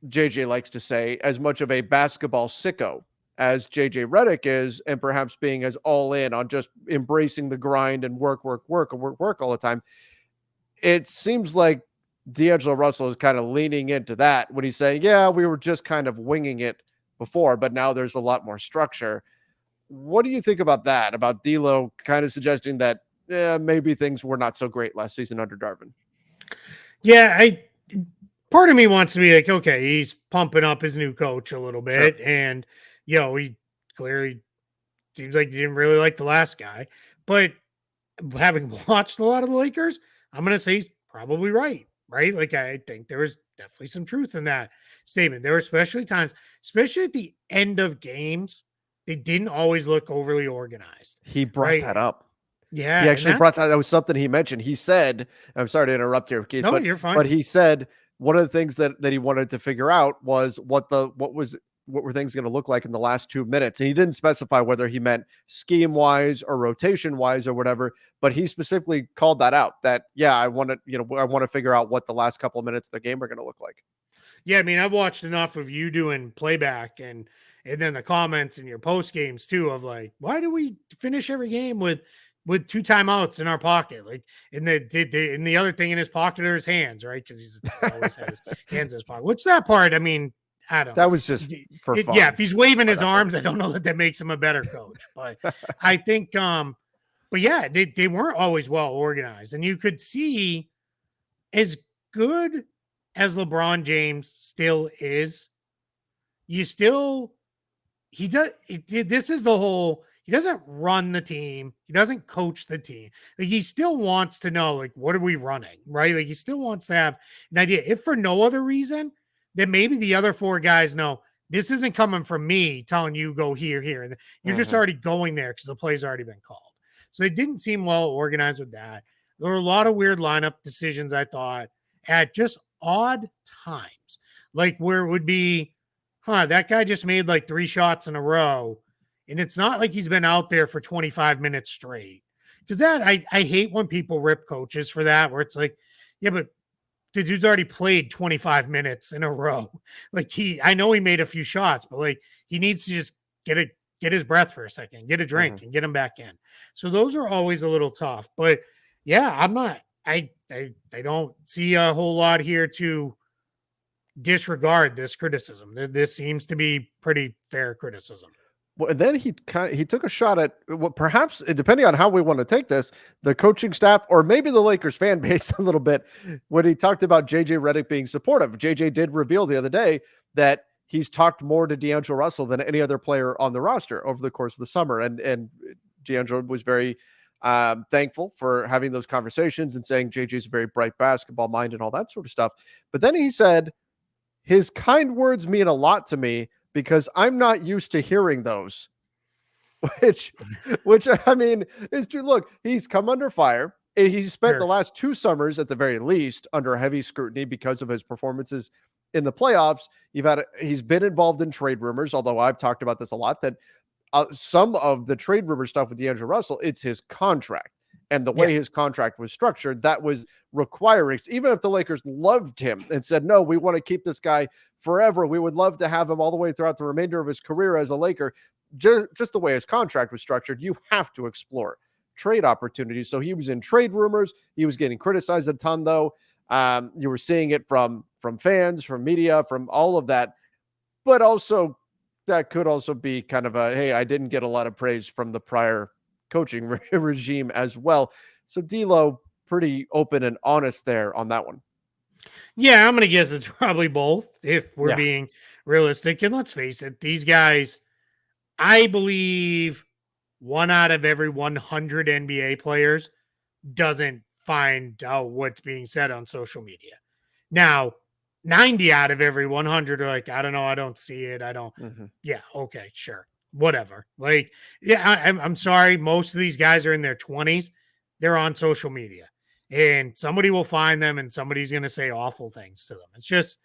JJ likes to say, as much of a basketball sicko as JJ Redick is, and perhaps being as all in on just embracing the grind and work all the time. It seems like D'Angelo Russell is kind of leaning into that when he's saying, yeah, we were just kind of winging it before, but now there's a lot more structure. What do you think about that? About D'Lo kind of suggesting that maybe things were not so great last season under Darvin? Yeah, part of me wants to be like, okay, he's pumping up his new coach a little bit, and he clearly seems like he didn't really like the last guy. But having watched a lot of the Lakers, I'm going to say he's probably right? Like, I think there was definitely some truth in that statement. There were especially times, especially at the end of games, they didn't always look overly organized. He brought that up. Yeah. He actually brought that. That was something he mentioned. He said, I'm sorry to interrupt here, Keith. No, you're fine. But he said one of the things that he wanted to figure out was what were things going to look like in the last 2 minutes. And he didn't specify whether he meant scheme wise or rotation wise or whatever, but he specifically called that out that, I want to figure out what the last couple of minutes of the game are going to look like. Yeah. I mean, I've watched enough of you doing playback and then the comments in your post games too, of like, why do we finish every game with 2 timeouts in our pocket? Like, and the other thing in his pocket are his hands, right? Because he's always had his hands in his pocket. Which that part, I mean, I don't know. That was just for fun. Yeah, if he's waving his arms, I don't know that makes him a better coach. But I think, but yeah, they weren't always well organized. And you could see, as good as LeBron James still is, this is the whole, he doesn't run the team. He doesn't coach the team. Like, he still wants to know, like, what are we running, right? Like, he still wants to have an idea. If for no other reason, then maybe the other 4 guys know this isn't coming from me telling you go here. And you're just already going there because the play's already been called. So they didn't seem well organized with that. There were a lot of weird lineup decisions, I thought, at just odd times. Like, where it would be, that guy just made like 3 shots in a row. And it's not like he's been out there for 25 minutes straight. Because that, I hate when people rip coaches for that, where it's like, yeah, but the dude's already played 25 minutes in a row. Like, I know he made a few shots, but like, he needs to just get his breath for a second, get a drink and get him back in. So those are always a little tough, but yeah, I don't see a whole lot here to disregard this criticism. This seems to be pretty fair criticism. Well, and then he took a shot at what perhaps, depending on how we want to take this, the coaching staff or maybe the Lakers fan base a little bit when he talked about JJ Redick being supportive. JJ did reveal the other day that he's talked more to D'Angelo Russell than any other player on the roster over the course of the summer, and D'Angelo was very thankful for having those conversations and saying JJ's a very bright basketball mind and all that sort of stuff. But then he said his kind words mean a lot to me because I'm not used to hearing those. Which, which I mean, is true. Look, he's come under fire. He's spent the last 2 summers, at the very least, under heavy scrutiny because of his performances in the playoffs. He's been involved in trade rumors, although I've talked about this a lot. That some of the trade rumor stuff with D'Angelo Russell, it's his contract and the way his contract was structured. That was requiring, even if the Lakers loved him and said, no, we want to keep this guy forever, we would love to have him all the way throughout the remainder of his career as a Laker. Just the way his contract was structured, you have to explore trade opportunities. So he was in trade rumors. He was getting criticized a ton, though. You were seeing it from fans, from media, from all of that. But also, that could also be kind of a, hey, I didn't get a lot of praise from the prior coaching regime as well. So D'Lo, pretty open and honest there on that one. Yeah, I'm going to guess it's probably both if we're being realistic. And let's face it, these guys, I believe 1 out of every 100 NBA players doesn't find out what's being said on social media. Now, 90 out of every 100 are like, I don't know, I don't see it. I don't. Yeah, okay, sure. Whatever. Like, yeah, I'm sorry. Most of these guys are in their 20s. They're on social media. And somebody will find them and somebody's going to say awful things to them. It's just,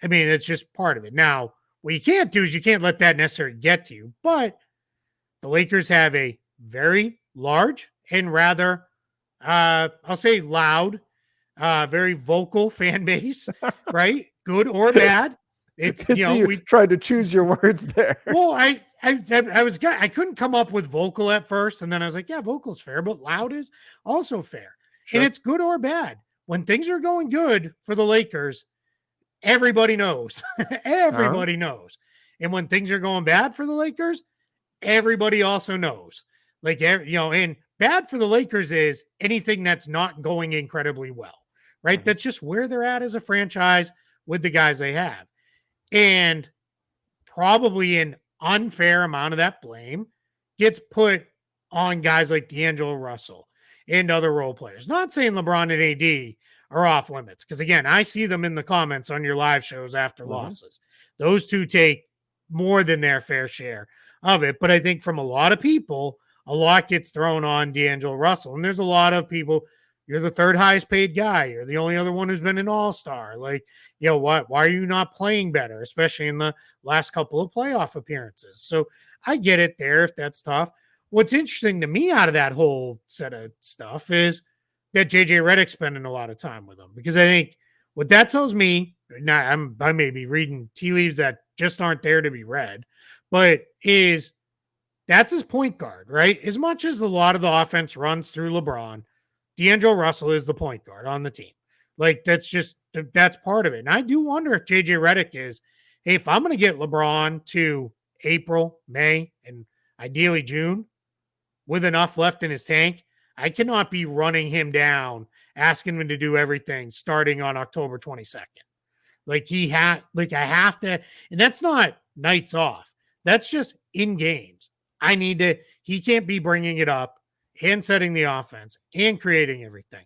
I mean, it's just part of it. Now, what you can't do is you can't let that necessarily get to you. But the Lakers have a very large and rather, I'll say loud, very vocal fan base, right? Good or bad. It's, you know, we tried to choose your words there. Well, I couldn't come up with vocal at first. And then I was like, yeah, vocal's fair, but loud is also fair. Sure. And it's good or bad. When things are going good for the Lakers, everybody knows. Everybody knows. And when things are going bad for the Lakers, everybody also knows. Like, you know, and bad for the Lakers is anything that's not going incredibly well, right? That's just where they're at as a franchise with the guys they have. And probably an unfair amount of that blame gets put on guys like D'Angelo Russell and other role players. Not saying LeBron and AD are off limits, because again, I see them in the comments on your live shows after losses. Those two take more than their fair share of it. But I think from a lot of people, a lot gets thrown on D'Angelo Russell. And there's a lot of people, you're the 3rd highest paid guy. You're the only other one who's been an all-star. Like, you know what? Why are you not playing better, especially in the last couple of playoff appearances? So I get it there if that's tough. What's interesting to me out of that whole set of stuff is that JJ Redick's spending a lot of time with them, because I think what that tells me, now I may be reading tea leaves that just aren't there to be read, but is that's his point guard, right? As much as a lot of the offense runs through LeBron, D'Angelo Russell is the point guard on the team. Like, that's part of it. And I do wonder if JJ Redick is, hey, if I'm going to get LeBron to April, May, and ideally June with enough left in his tank, I cannot be running him down, asking him to do everything starting on October 22nd. Like, I have to, and that's not nights off. That's just in games. He can't be bringing it up and setting the offense and creating everything.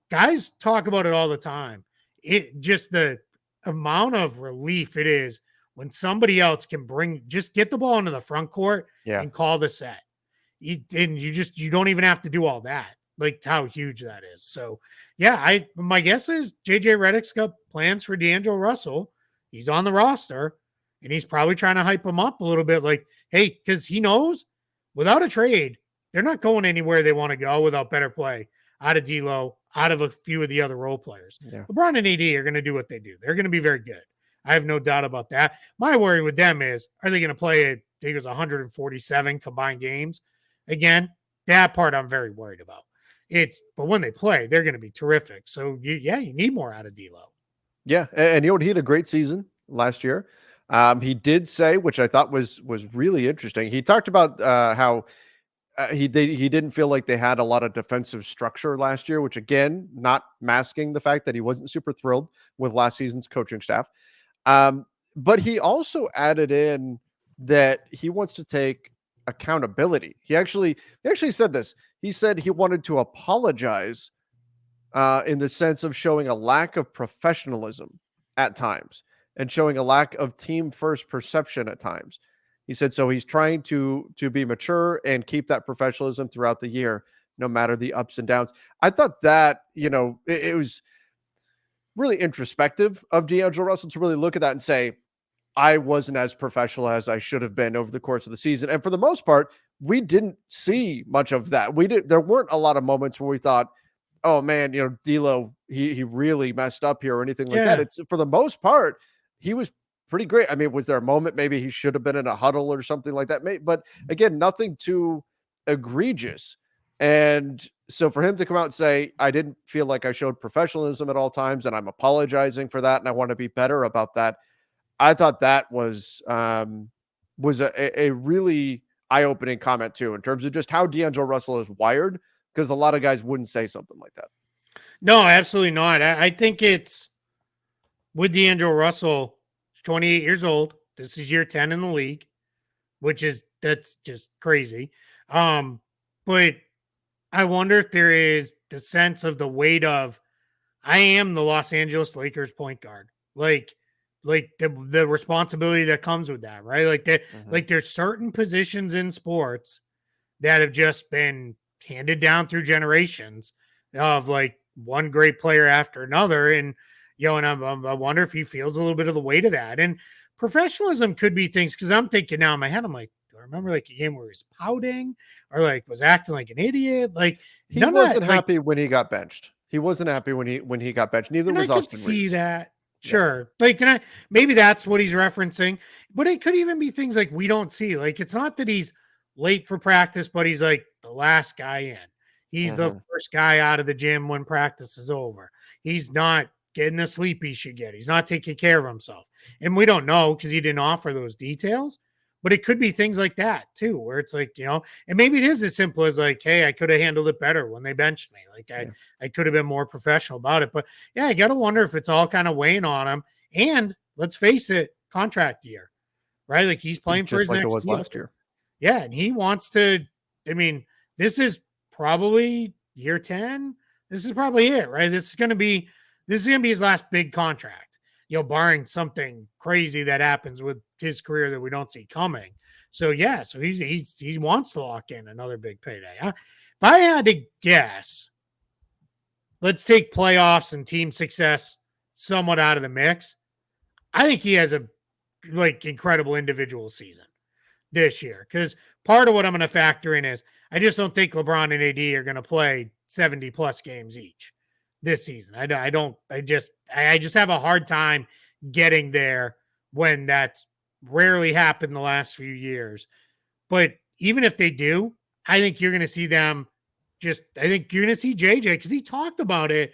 Guys talk about it all the time. It just the amount of relief it is when somebody else can just get the ball into the front court and call the set. You don't even have to do all that. Like, how huge that is. So yeah, my guess is JJ Redick's got plans for D'Angelo Russell. He's on the roster and he's probably trying to hype him up a little bit. Like, hey, because he knows without a trade, they're not going anywhere they want to go without better play out of D'Lo, out of a few of the other role players. Yeah. LeBron and AD are going to do what they do. They're going to be very good. I have no doubt about that. My worry with them is, are they going to play, I think it was 147 combined games again? That part I'm very worried about. But when they play, they're going to be terrific. So you need more out of D'Lo. Yeah. And you know what? He had a great season last year. He did say, which I thought was really interesting. He talked about how he didn't feel like they had a lot of defensive structure last year, which again, not masking the fact that he wasn't super thrilled with last season's coaching staff. But he also added in that he wants to take accountability. He actually said this. He said he wanted to apologize in the sense of showing a lack of professionalism at times and showing a lack of team first perception at times. He said so he's trying to be mature and keep that professionalism throughout the year, no matter the ups and downs. I thought that, it was really introspective of D'Angelo Russell to really look at that and say, I wasn't as professional as I should have been over the course of the season. And for the most part, we didn't see much of that. There weren't a lot of moments where we thought, oh man, D'Lo, he really messed up here or anything like that. Yeah. It's for the most part, he was pretty great. I mean, was there a moment maybe he should have been in a huddle or something like that? But again, nothing too egregious. And so for him to come out and say, I didn't feel like I showed professionalism at all times, and I'm apologizing for that, and I want to be better about that. I thought that was a really eye-opening comment too, in terms of just how D'Angelo Russell is wired, because a lot of guys wouldn't say something like that. No, absolutely not. I think it's with D'Angelo Russell, 28 years old. This is year 10 in the league, that's just crazy. But I wonder if there is the sense of the weight of, I am the Los Angeles Lakers point guard. Like the responsibility that comes with that, right? Like there's certain positions in sports that have just been handed down through generations of like one great player after another. And, and I wonder if he feels a little bit of the weight of that. And professionalism could be things, because I'm thinking now in my head, I'm like, do I remember like a game where he was pouting or like was acting like an idiot? Like he wasn't happy when he got benched. He wasn't happy when he got benched. Neither was Austin Reeves. See that. Sure. Yeah. Maybe that's what he's referencing, but it could even be things like we don't see. Like, it's not that he's late for practice, but he's like the last guy in. He's the first guy out of the gym when practice is over. He's not getting the sleep he should get. He's not taking care of himself. And we don't know because he didn't offer those details, but it could be things like that too, where it's like, and maybe it is as simple as like, hey, I could have handled it better when they benched me. Like I could have been more professional about it. But yeah, I got to wonder if it's all kind of weighing on him. And let's face it, contract year, right? Like he's playing for his like next it was year. last year. Yeah. And he wants to, this is probably year 10. This is probably it, right? This is going to be his last big contract. Barring something crazy that happens with his career that we don't see coming. So yeah, so he wants to lock in another big payday. If I had to guess, let's take playoffs and team success somewhat out of the mix. I think he has a incredible individual season this year, because part of what I'm going to factor in is I just don't think LeBron and AD are going to play 70 plus games each this season. I just have a hard time getting there when that's rarely happened the last few years. But even if they do, I think you're going to see them I think you're going to see JJ, because he talked about it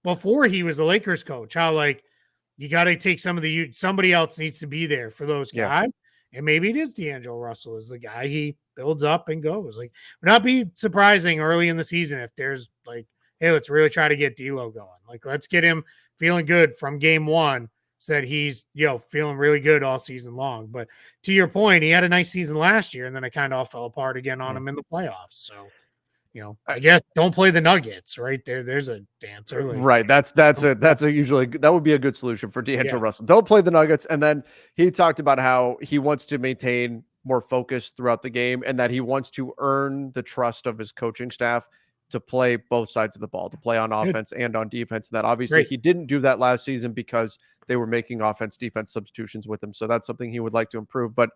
before he was the Lakers coach, how like you got to take somebody else needs to be there for those guys. And maybe it is D'Angelo Russell is the guy he builds up and goes. Like, would not be surprising early in the season if there's like, hey, let's really try to get D'Lo going. Like, let's get him feeling good from game one, so that he's, feeling really good all season long. But to your point, he had a nice season last year, and then it kind of all fell apart again on him in the playoffs. So, I guess don't play the Nuggets right there. There's a dancer. Right. That's usually that would be a good solution for D'Angelo Russell. Don't play the Nuggets. And then he talked about how he wants to maintain more focus throughout the game, and that he wants to earn the trust of his coaching staff to play both sides of the ball, to play on offense and on defense. And that obviously he didn't do that last season because they were making offense defense substitutions with him. So that's something he would like to improve. But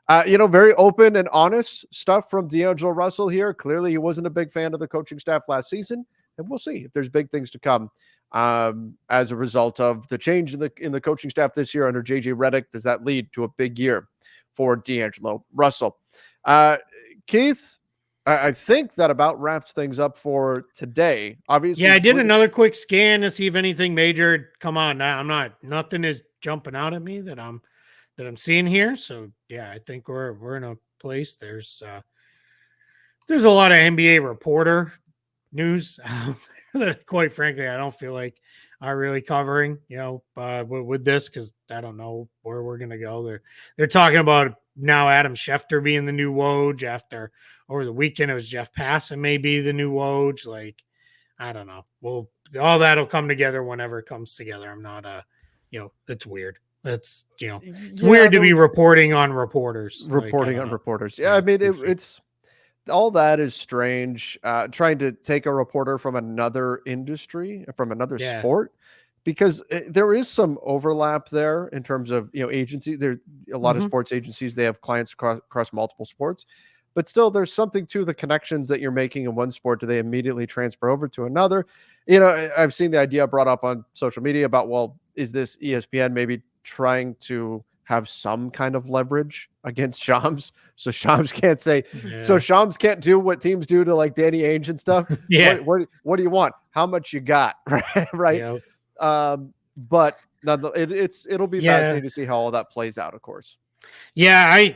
very open and honest stuff from D'Angelo Russell here. Clearly he wasn't a big fan of the coaching staff last season, and we'll see if there's big things to come as a result of the change in the coaching staff this year under JJ Redick. Does that lead to a big year for D'Angelo Russell? Keith, I think that about wraps things up for today. Obviously, yeah, I did another quick scan to see if anything major. Come on, nothing is jumping out at me that that I'm seeing here. So yeah, I think we're in a place. There's a lot of NBA reporter news that, quite frankly, I don't feel like are really covering. With this, because I don't know where we're gonna go. They're talking about now Adam Schefter being the new Woj. After over the weekend, it was Jeff Passan may be the new Woj. Like, I don't know. Well, all that'll come together whenever it comes together. I'm not it's weird. It's Yeah, weird to there be was reporting on reporters. Like, I reporting don't on know. reporters. Yeah, Yeah, I it's mean goofy. it's all that is strange. Trying to take a reporter from another industry, from another Yeah. sport, because there is some overlap there in terms of agency. There a lot of Mm-hmm. sports agencies, they have clients across multiple sports, but still there's something to the connections that you're making in one sport. Do they immediately transfer over to another? I've seen the idea brought up on social media about, well, is this ESPN maybe trying to have some kind of leverage against Shams, so Shams can't say, so Yeah. Shams can't do what teams do to like Danny Ainge and stuff. Yeah. What do you want? How much you got? Right, right. Yeah. But it'll be Yeah. fascinating to see how all that plays out. Of course. Yeah.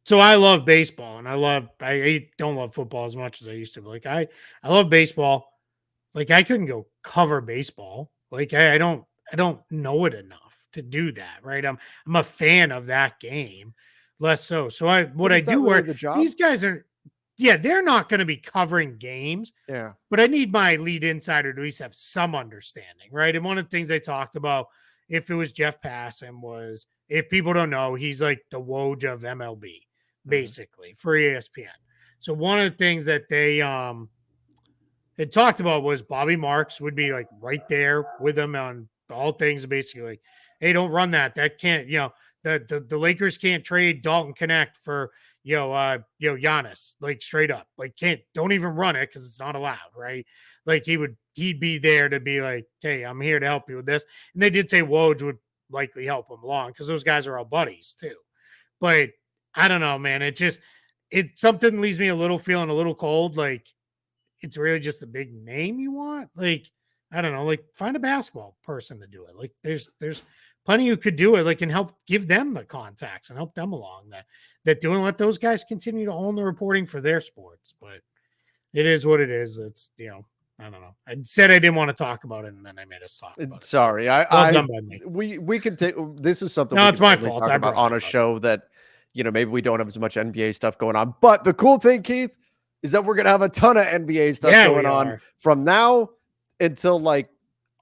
So I love baseball, and I don't love football as much as I used to. But I love baseball. Like, I couldn't go cover baseball. Like, I don't know it enough to do that. Right. I'm a fan of that game, less so. So what But I is that do, really where the job? these guys are, yeah, they're not going to be covering games, Yeah. but I need my lead insider to at least have some understanding, right? And one of the things they talked about, if it was Jeff Passan, was, if people don't know, he's like the Woj of MLB, Mhm. basically, for ESPN. So one of the things that they had talked about was Bobby Marks would be like right there with him on all things, basically like, hey, don't run that. That can't, the Lakers can't trade Dalton Connect for Giannis, like, straight up. Like, don't even run it because it's not allowed, right? Like, he'd be there to be like, hey, I'm here to help you with this. And they did say Woj would likely help him along because those guys are all buddies too. But I don't know, man. It something leaves me a little feeling a little cold. Like, it's really just the big name you want. Like, I don't know, like, find a basketball person to do it. Like, there's plenty who could do it, like, and help give them the contacts and help them along that do, and let those guys continue to own the reporting for their sports. But it is what it is. I don't know. I said I didn't want to talk about it, and then I made us talk about it. So Sorry, well done by me. we can take this is something No, we it's can my certainly fault. talk I about brought on it a up. show that maybe we don't have as much NBA stuff going on. But the cool thing, Keith, is that we're gonna have a ton of NBA stuff Yeah, going we on are. from now until like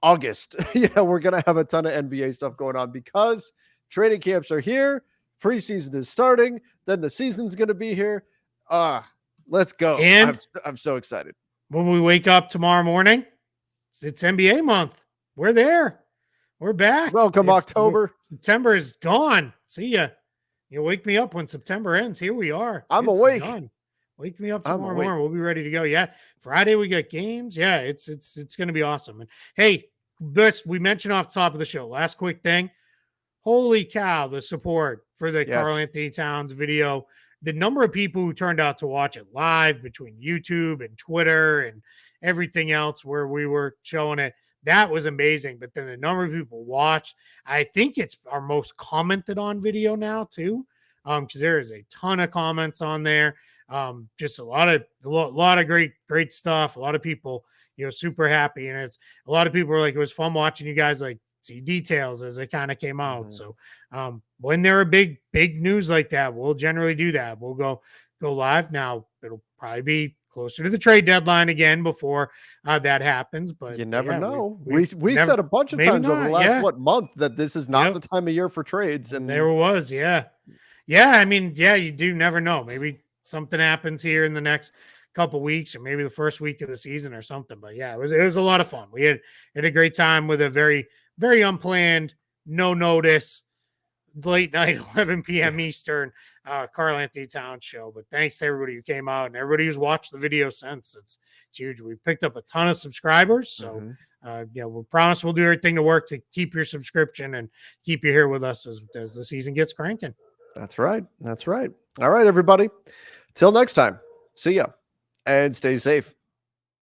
August. We're gonna have a ton of NBA stuff going on because training camps are here, preseason is starting, then the season's gonna be here. Let's go. And I'm so excited. when we wake up tomorrow morning, it's NBA month. We're there. We're back. Welcome October. September is gone. See ya. You wake me up when September ends. Here we are. I'm It's awake. done. Wake me up I'm tomorrow awake. morning. We'll be ready to go. Yeah. Friday we got games. Yeah, it's gonna be awesome. And hey, this we mentioned off the top of the show. Last quick thing. Holy cow, the support for the Karl Yes. Anthony Towns video. The number of people who turned out to watch it live between YouTube and Twitter and everything else where we were showing it, that was amazing. But then the number of people watched, I think it's our most commented on video now too, because there is a ton of comments on there. Just a lot of great stuff. A lot of people, super happy, and it's a lot of people were like, it was fun watching you guys like see details as it kind of came out. Mhm. So when there are big news like that, we'll generally do that. We'll go live. Now it'll probably be closer to the trade deadline again before that happens. But You never yeah, know. we We never, said a bunch of maybe times over the not. last Yeah. month that this is not the Yep. time of year for trades, And there and was. Yeah. Yeah. I mean, yeah, you do never know. Maybe something happens here in the next couple weeks, or maybe the first week of the season or something. But yeah, it was a lot of fun. We had a great time with a very, very unplanned, no notice, late night, 11 p.m. Eastern, Karl Anthony Towns show. But thanks to everybody who came out and everybody who's watched the video since. It's huge. We picked up a ton of subscribers. So, we promise we'll do everything to work to keep your subscription and keep you here with us as the season gets cranking. that's right. That's right. All right, everybody. Till next time. See ya and stay safe.